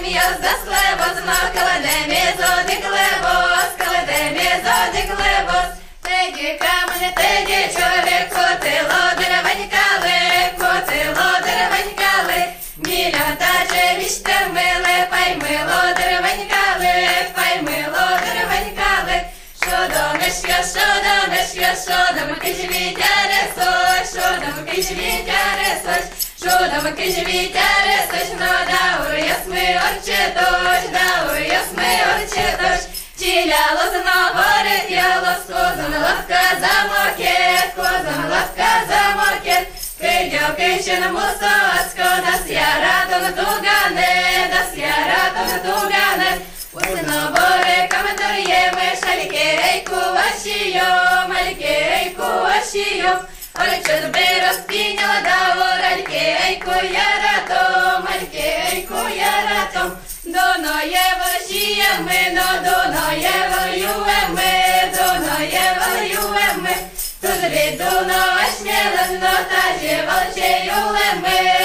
м'яз да склебос, на каладемі зодик лебос, каладемі зодик лебос. Теді камене, теді чоловік, котило деревенькали, котило деревенькали. Мільйон таче вічте миле, пай мило деревенькали, пай мило деревенькали. Шодомки живітяре сось, шодомки живітяре сось, шодомки живітяре сось, но дауру ясми орче дощ, дауру ясми орче дощ. Чиля лозно горить, я лос, козом лавка за мокет, козом лавка за мокет. Кидьоки ще на мусоцько, дас я ратон дугане, дас я ратон дугане. Усино боре каментор'єми, шалікерейку вашію, малікерейку вашію. Олече зуби розпіняла даво, ралікерейку я ратом, малікерейку я ратом. Доноє вашієми, но доноє воюємо, доноє воюємо. Тут від Дунова шнелено, та же волчею леми.